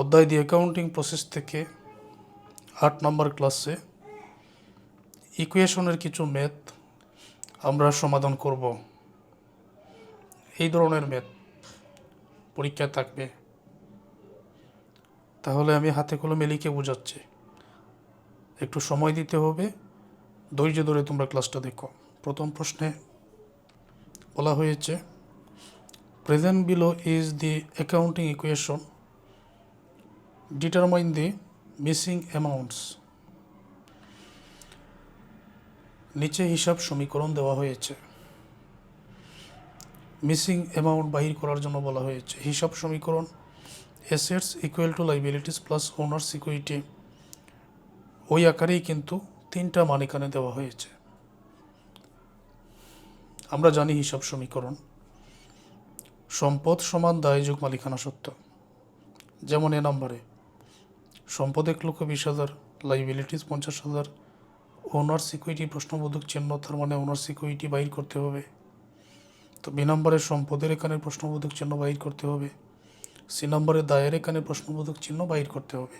অধ্যায় দি accounting process থেকে 8 নম্বর ক্লাসে ইকুয়েশনের কিছু ম্যাথ আমরা সমাধান করব। এই ধরনের ম্যাথ পরীক্ষায় থাকবে, তাহলে আমি হাতে কলমে লিখে বোঝাচ্ছি, একটু সময় দিতে হবে, ধৈর্য ধরে তোমরা ক্লাসটা দেখো। প্রথম প্রশ্নে বলা হয়েছে present below is the accounting equation, determine the missing amounts. নিচে হিসাব সমীকরণ দেওয়া হয়েছে, মিসিং অ্যামাউন্ট বাহির করার জন্য বলা হয়েছে। হিসাব সমীকরণ assets equal to liabilities plus owners equity, ওই আকারেই কিন্তু 3টা মান এখানে দেওয়া হয়েছে। আমরা জানি হিসাব সমীকরণ সম্পদ সমান দায় যোগ মালিকানা সত্ত্ব। যেমন এ নম্বরে সম্পদ 1,20,000, লাইবিলিটিস 50,000, ওনার্স ইকুইটি প্রশ্নবোধক চিহ্ন, তার মানে ওনার্স ইকুইটি বাহির করতে হবে। তো বি নম্বরের সম্পদের এখানে প্রশ্নবোধক চিহ্ন বাহির করতে হবে, সি নম্বরের দায়ের এখানে প্রশ্নবোধক চিহ্ন বাহির করতে হবে।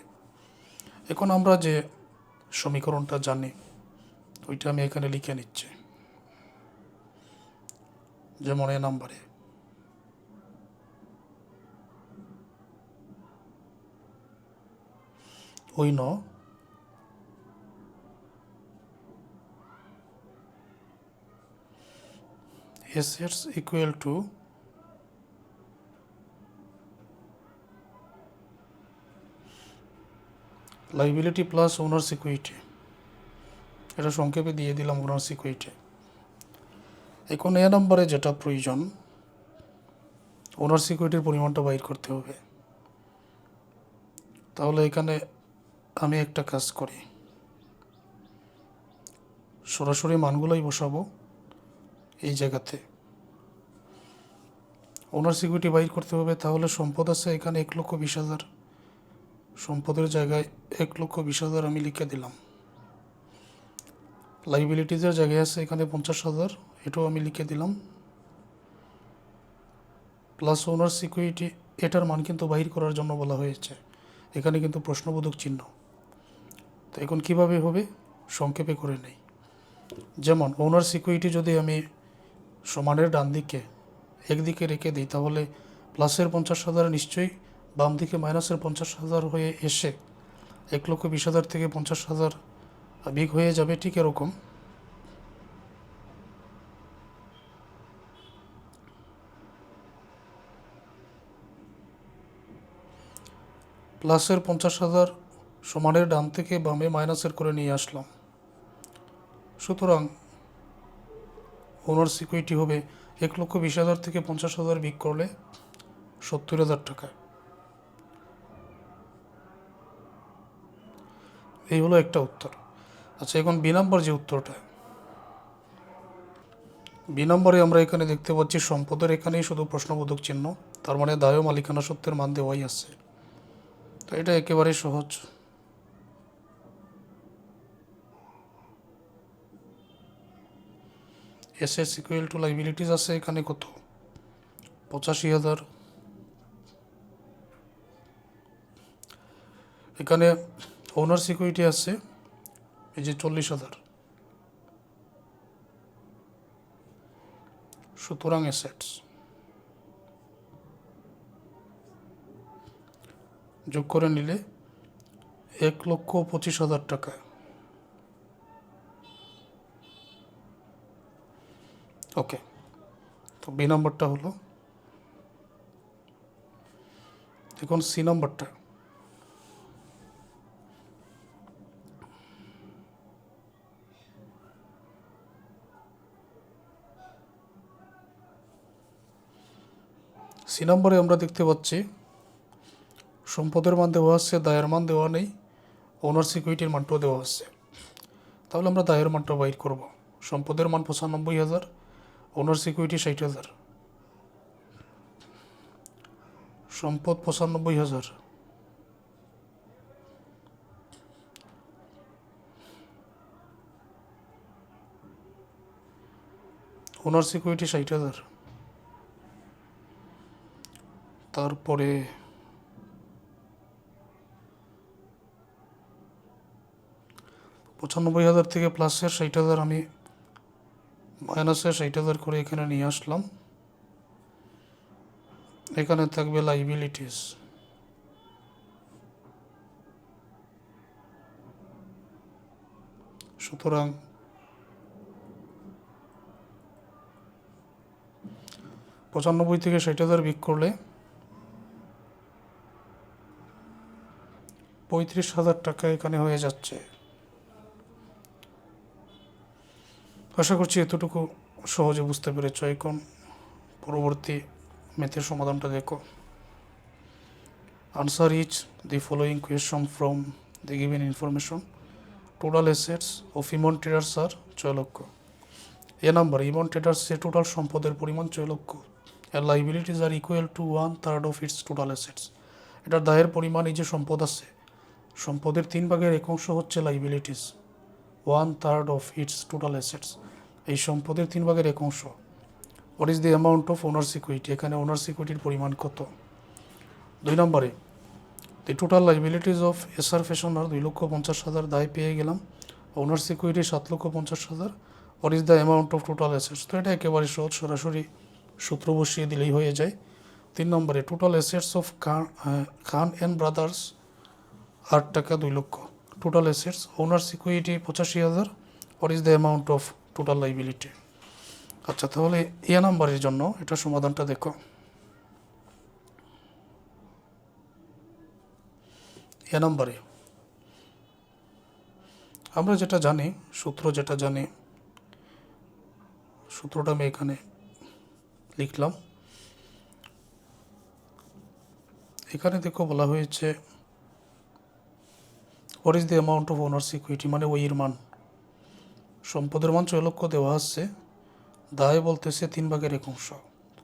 এখন আমরা যে সমীকরণটা জানি ওইটা আমি এখানে লিখে নিচ্ছি। যেমন এ নম্বরে ওই assets equal to liability plus owners equity, এটা সংক্ষেপে দিয়ে দিলাম ওনার্স ইকুইটি। এখন এ নম্বরে যেটা প্রয়োজন, ওনার্স ইকুইটির পরিমাণটা বাইর করতে হবে। তাহলে এখানে আমি একটা কাজ করি, সরাসরি মানগুলোই বসাবো এই জায়গাতে। ওনার্স ইকুইটি বাইর করতে হবে, তাহলে সম্পদ আছে এখানে 1,20,000, সম্পদের জায়গায় 1,20,000 আমি লিখে দিলাম। লাইবিলিটিজের জায়গায় আছে এখানে 50,000, এটাও আমি লিখে দিলাম। প্লাস ওনার্স ইকুইটি, এটার মান কিন্তু বাহির করার জন্য বলা হয়েছে, এখানে কিন্তু প্রশ্নবোধক চিহ্ন। তো এখন কিভাবে হবে সংক্ষেপে করে নেই। যেমন ওনার্স ইকুইটি যদি আমি সমানের ডান দিকে একদিকে রেখে দিই, তাহলে প্লাসের 50,000 নিশ্চয়ই বাম দিকে মাইনাসের 50,000 হয়ে এসে 1,20,000 থেকে 50,000 বিগ হয়ে যাবে। ঠিক এরকম প্লাসের 50,000 সমানের ডান থেকে বামে মাইনাসের করে নিয়ে আসলাম। সুতরাং ওনার্স ইকুইটি হবে 1,20,000 থেকে 50,000 বিগ করলে 70,000 টাকা। এই হলো একটা উত্তর। আচ্ছা, এখন বি নম্বর যে উত্তরটা, বি নম্বরে আমরা এখানে দেখতে পাচ্ছি সম্পদের এখানেই শুধু প্রশ্নবোধক চিহ্ন, তার মানে দায় ও মালিকানা সত্ত্বের মান দেওয়াই আছে। তো এটা একেবারেই সহজ। অ্যাসেটস ইকুয়াল টু লাইবিলিটিস আছে এখানে কত, 85,000। এখানে ওনার্স ইকুইটি আছে এই যে 40,000। সুতরাং অ্যাসেটস যোগ করে নিলে 1,25,000 টাকা। ওকে, তো বি নম্বরটা হলো। এখন সি নম্বরটা, সি নম্বরে আমরা দেখতে পাচ্ছি সম্পদের মান দেওয়া আছে, দায়ের মান দেওয়া নেই, ওনার্স ইকুইটির মানটাও দেওয়া আছে। তাহলে আমরা দায়ের মানটা বাইর করব। সম্পদের মান 95,000, ওনার্স ইকুইটি 60,000। সম্পদ 95,000, ওনার্স ইকুইটি 60,000। তারপরে 95,000 থেকে প্লাসের 60,000 আমি মাইনাসের 60,000 করে এখানে নিয়ে আসলাম। এখানে থাকবে লাইবিলিটিস। সুতরাং 95 থেকে 60,000 বিয়োগ করলে 35,000 টাকা এখানে হয়ে যাচ্ছে। আশা করছি এতটুকু সহজে বুঝতে পেরেছ। এখন পরবর্তী ম্যাথের সমাধানটা দেখো। Answer each the following question from the given information. Total assets of Emon traders আর 6 লক্ষ। এ নাম্বার, ইমন ট্রেডার্সের টোটাল সম্পদের পরিমাণ 6 লক্ষ। এর liabilities are equal to 1/3 of its total assets. এটার দায়ের পরিমাণ, এই যে সম্পদ আছে, সম্পদের 3/1 অংশ হচ্ছে liabilities, 1/3 of its total assets. এই সম্পদের 3/1 অংশ। What is the amount of owners equity? এখানে ওনার্স ইকুইটির পরিমাণ কত? 2 নম্বরে, দি total liabilities of SR fashioner 2,50,000 দায় পেয়ে গেলাম। Owners equity 7,50,000। What is the amount of total assets? তো এটা একেবারে সহজ, সরাসরি সূত্র বসিয়ে দিলেই হয়ে যায়। 3 নম্বরে, total assets of Khan and brothers 8 টাকা 2 লক্ষ। Total assets, owners equity 85,000। What is the amount of total liability? আচ্ছা, তাহলে এ নাম্বারের জন্য এটা সমাধানটা দেখো। এ নাম্বারে আমরা যেটা জানি, সূত্রটা আমি এখানে লিখলাম। এখানে দেখো বলা হয়েছে what is the amount of owners equity, মানে ওইয়ের মান। সম্পদের মান 6 লক্ষ দেওয়া আছে, দায় বলতেছে 3/1 অংশ।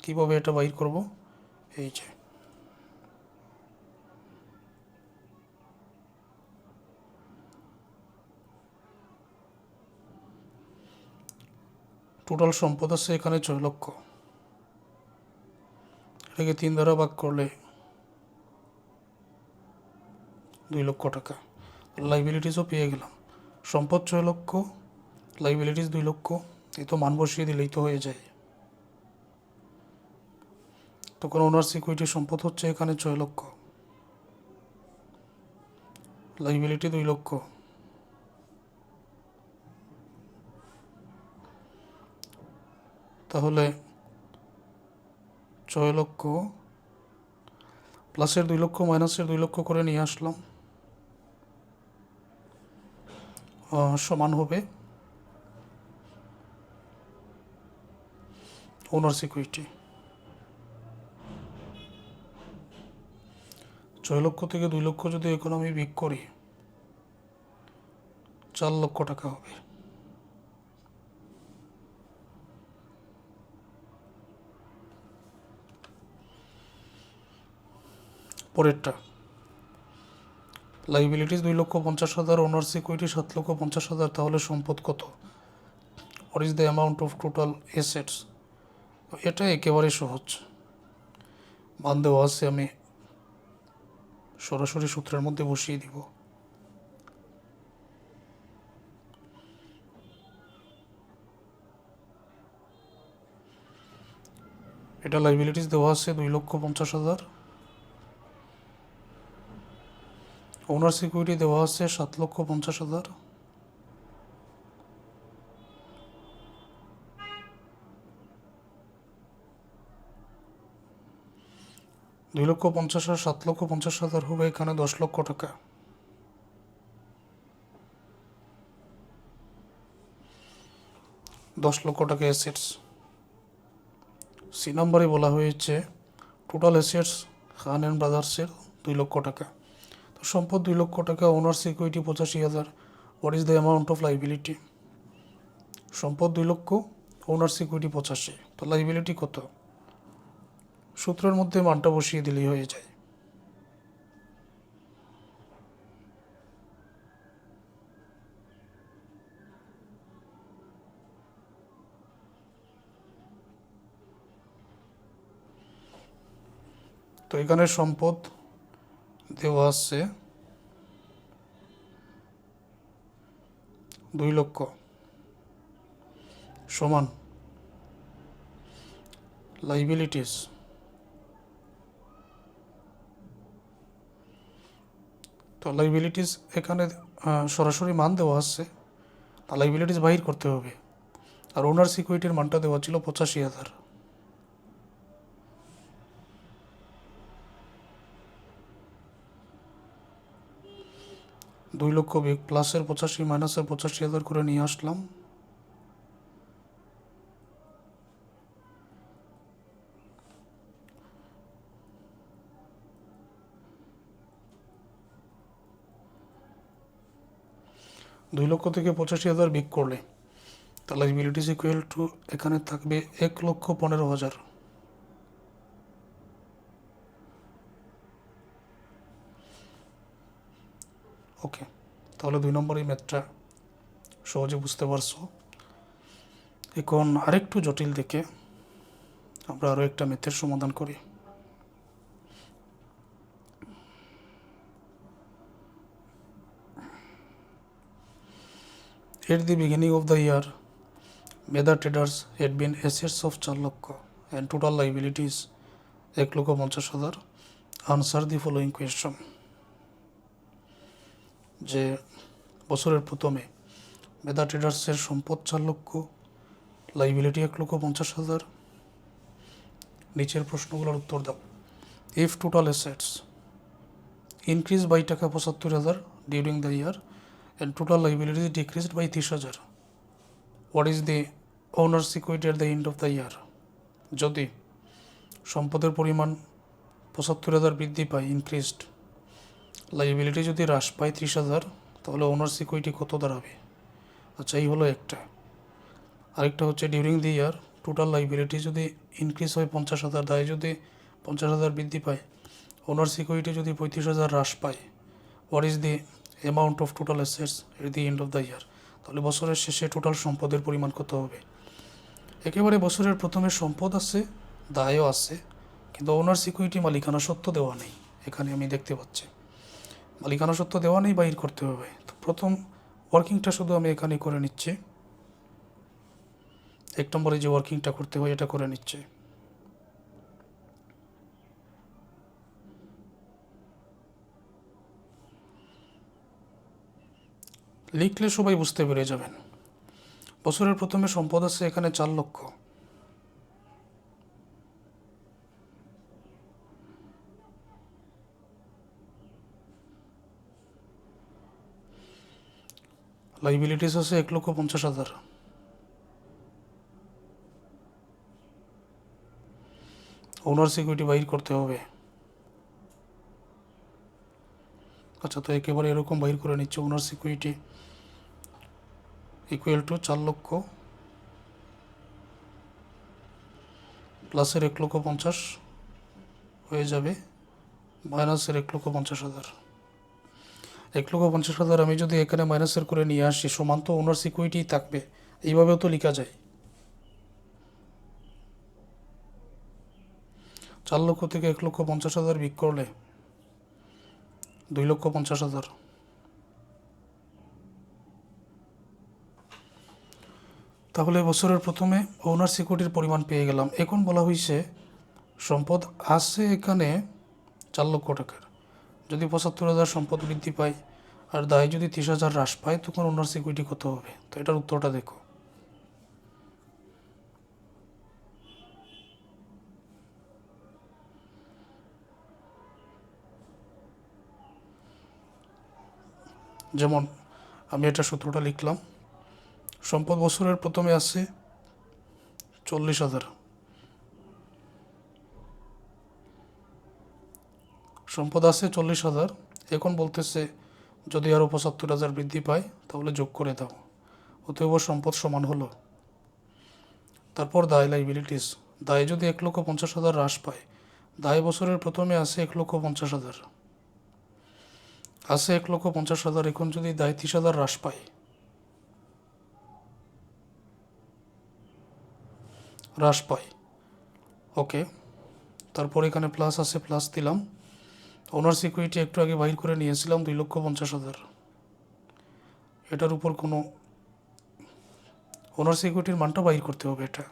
কীভাবে এটা বাইর করব? এই যে টোটাল সম্পদ আছে এখানে 6 লক্ষ, এটাকে 3 দ্বারা ভাগ করলে 2 লক্ষ টাকা। লাইবিলিটিসও পেয়ে গেলাম। সম্পদ 6 লক্ষ, লাইবিলিটিস 2 লক্ষ। এই তো মান বসিয়ে দিলেই তো হয়ে যায়। তখন ওনার্স ইকুইটি সম্পদ হচ্ছে এখানে 6 লক্ষ, লাইবিলিটি 2 লক্ষ। তাহলে 6 লক্ষ প্লাসের 2 লক্ষ মাইনাসের 2 লক্ষ করে নিয়ে আসলাম, সমান হবে ওনার্স ইকুইটি। 6 লক্ষ থেকে 2 লক্ষ যদি এখন আমি বিয়োগ করি, 4 লক্ষ টাকা হবে। পরেরটা, লাইবিলিটিস 2,50,000, ওনার্স ইকুইটি 7,50,000। তাহলে সম্পদ কত? What is the amount of total assets? এটা একেবারে সহজ, মান দেওয়া আছে, আমি সরাসরি সূত্রের মধ্যে বসিয়ে দিব। এটা লাইবিলিটিস দেওয়া আছে 2,50,000, ওনার সিকিউরিটি দেওয়া আছে 7,50,000। দুই লক্ষ 50 আর 7,50,000 হবে এখানে 10 লক্ষ টাকা। অ্যাসেটস। সি নাম্বারে বলা হয়েছে টোটাল অ্যাসেটস খান অ্যান্ড ব্রাদার্সের 2 লক্ষ টাকা। তো সম্পদ 2 লক্ষ টাকা, ওনার security 85,000। What is the amount of liability? সম্পদ 2 লক্ষ, ওনার সিকিউরিটি 85। তো লাইবিলিটি কত? সূত্রের মধ্যে মানটা বসিয়ে দিলেই হয়ে যায়। তো এখানে সম্পদ দেওয়া আছে 2 লক্ষ সমান লাইবিলিটিস তো লাইবিলিটিস এখানে সরাসরি মান দেওয়া আছে, তা লাইবিলিটিস বাহির করতে হবে। আর ওনার্স ইকুইটির মানটা দেওয়া ছিল 85,000। 2 লক্ষ প্লাসের 85 মাইনাসের 85,000 করে নিয়ে আসলাম। দুই লক্ষ থেকে 85,000 বিক করলে তাহলে লাইবিলিটিস ইকুয়াল টু এখানে থাকবে 1,15,000। ওকে, তাহলে 2 নম্বর এই ম্যাথটা সহজে বুঝতে পারছো। এখন আরেকটু জটিল দেখে আমরা আরও একটা ম্যাথের সমাধান করি। At the beginning of the year, Meda Traders had been assets of 4 লক্ষ and total liabilities 1,50,000. Answer the following question. যে বছরের প্রথমে মেধা ট্রেডার্সের সম্পদ 4 লক্ষ, লাইবিলিটি 1,50,000। নিচের প্রশ্নগুলোর উত্তর দাও। If total assets increase by টাকা 75,000 during the year and total liabilities decreased by 30,000, what is the owner's equity at the end of the year? যদি সম্পদের পরিমাণ 75,000 বৃদ্ধি পায় ইনক্রিজড, লাইবিলিটি যদি হ্রাস পায় 30,000, তাহলে ওনার্স ইকুইটি কত দাঁড়াবে? আচ্ছা, এই হলো একটা। আরেকটা হচ্ছে during the year total liability যদি ইনক্রিজ হয় 50,000, দায় যদি 50,000 বৃদ্ধি পায়, ওনার্স ইকুইটি যদি 35,000 হ্রাস পায়, what is the amount of total assets at the end of the year? তাহলে বছরের শেষে টোটাল সম্পদের পরিমাণ কত হবে? একেবারে বছরের প্রথমে সম্পদ আছে, দায়ও আছে, কিন্তু ওনার্স ইকুইটি মালিকানা সত্ত্ব দেওয়া নেই। এখানে আমি দেখতে পাচ্ছি মালিকানা সত্ত্ব দেওয়া নেই, বাহির করতে হবে। তো প্রথম ওয়ার্কিংটা শুধু আমি এখানে করে নিচ্ছি। 1 নম্বরে যে ওয়ার্কিংটা করতে হয় এটা করে নিচ্ছে। লিখলে সবাই বুঝতে পেরে যাবেন। বছরের প্রথমে সম্পদ আছে এখানে 4 লক্ষ, লাইবিলিটিস আছে 1,50,000। ওনার্স ইকুইটি বাহির করতে হবে। আচ্ছা, তো একেবারে এরকম বাহির করে নিচ্ছে। ওনার্স ইকুইটি ইকুয়াল টু 4 লক্ষ প্লাসের 1,50,000 হয়ে যাবে মাইনাসের 1,50,000। 1,50,000 আমি যদি এখানে মাইনাসের করে নিয়ে আসি, সমান তো ওনার্স ইকুইটি থাকবে। এইভাবেও তো লেখা যায়। 4 লক্ষ থেকে 1,50,000 বিক করলে 2,50,000। তাহলে বছরের প্রথমে ওনার্স ইকুইটির পরিমাণ পেয়ে গেলাম। এখন বলা হয়েছে সম্পদ আছে এখানে 4 লক্ষ টাকার, যদি 75,000 সম্পদ বৃদ্ধি পায় আর দায় যদি 30,000 হ্রাস পায়, তখন ওনার্স ইকুইটি কত হবে? তো এটার উত্তরটা দেখো। যেমন আমি এটা সূত্রটা লিখলাম। সম্পদ বছরের প্রথমে আছে 40,000, সম্পদ আছে 40,000। এখন বলতেছে যদি আরও 75,000 বৃদ্ধি পায় তাহলে যোগ করে দাও। অতএব সম্পদ সমান হলো, তারপর দায় লাইবিলিটিস, দায় যদি 1,50,000 হ্রাস পায়, দায় বছরের প্রথমে আছে 1,50,000, আছে 1,50,000। এখন যদি দায় 30,000 হ্রাস পায়, ওকে, তারপর এখানে প্লাস আছে, প্লাস দিলাম। ওনার্স ইকুইটি একটু আগে বাহির করে নিয়েছিলাম 2,50,000। এটার উপর কোনো ওনার্স ইকুইটির মানটা বাইর করতে হবে এটা।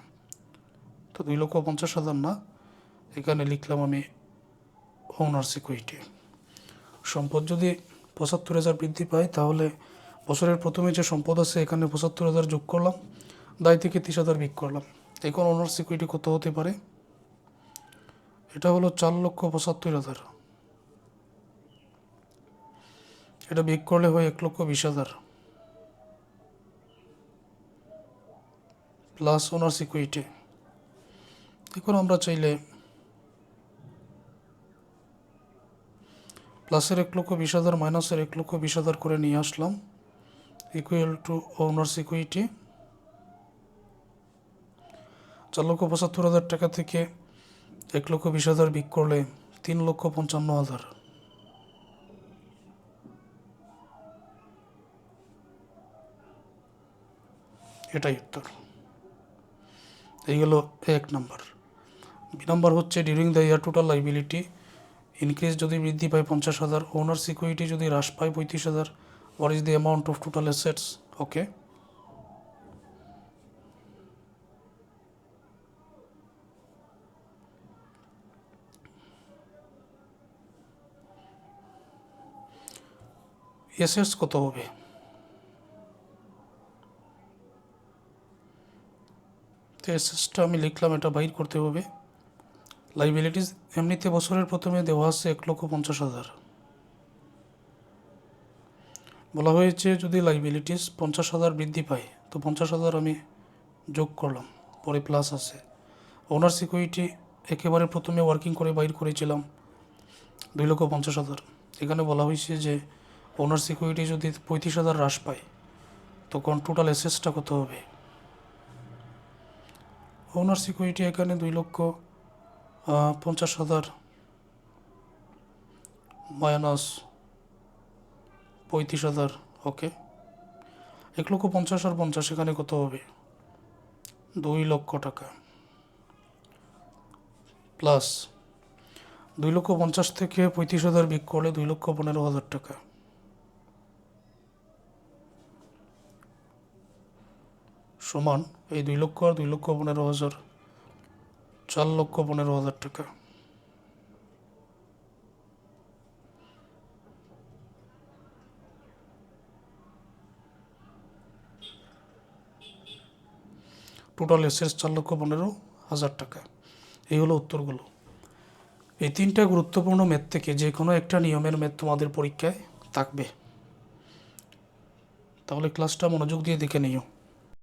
তো 2,50,000 না, এখানে লিখলাম আমি ওনার্স ইকুইটি। সম্পদ যদি 75,000 বৃদ্ধি পায় তাহলে বছরের প্রথমে যে সম্পদ আছে এখানে 75,000 যোগ করলাম, দায় থেকে 30,000 বিয়োগ করলাম। এখন ওনার্স ইকুইটি কত হতে পারে? এটা হলো 4,75,000। এটা বিয়োগ করলে হয় 1,20,000 প্লাস ওনার্স ইকুইটি। এখন আমরা চাইলে প্লাসের 1,20,000 মাইনাসের 1,20,000 করে নিয়ে আসলাম ইকুয়াল টু ওনার্স ইকুইটি। 4,75,000 টাকা থেকে 1,20,000 বিয়োগ করলে 3,55,000। এটাই উত্তর। এই হলো 1 নাম্বার। বি নাম্বার হচ্ছে during the year total liability increase যদি বৃদ্ধি পায় 50,000, ওনার্স ইকুইটি যদি হ্রাস পায় 35,000, what is the amount of total assets? Okay, assets কত হবে? তো অ্যাসেটসটা আমি লিখলাম, এটা বাইর করতে হবে। লাইবিলিটিস এমনিতে বছরের প্রথমে দেওয়া আছে 1,50,000। বলা হয়েছে যদি লাইবিলিটিস 50,000 বৃদ্ধি পায়, তো 50,000 আমি যোগ করলাম, পরে প্লাস আছে। ওনার্স ইকুইটি একেবারে প্রথমে ওয়ার্কিং করে বাইর করেছিলাম 2,50,000। এখানে বলা হয়েছে যে ওনার্স ইকুইটি যদি 35,000 হ্রাস পায় তখন টোটাল অ্যাসেটসটা কত হবে? ওনার্স ইকুইটি এখানে 2,50,000 মাইনাস 35,000। ওকে, 1,50,000 আর 50 এখানে কত হবে? 2,00,000 টাকা প্লাস 2,50,000 থেকে 35,000 বিয়োগ করলে 2,15,000 টাকা সমান এই 2,00,000 আর 2,15,000 4,15,000 টাকা। টোটাল অ্যাসেটস 4,15,000 টাকা। এই হলো উত্তরগুলো। এই 3টা গুরুত্বপূর্ণ ম্যাথ থেকে যে কোনো একটা নিয়মের ম্যাথ তোমাদের পরীক্ষায় থাকবে, তাহলে ক্লাসটা মনোযোগ দিয়ে দেখে নিও।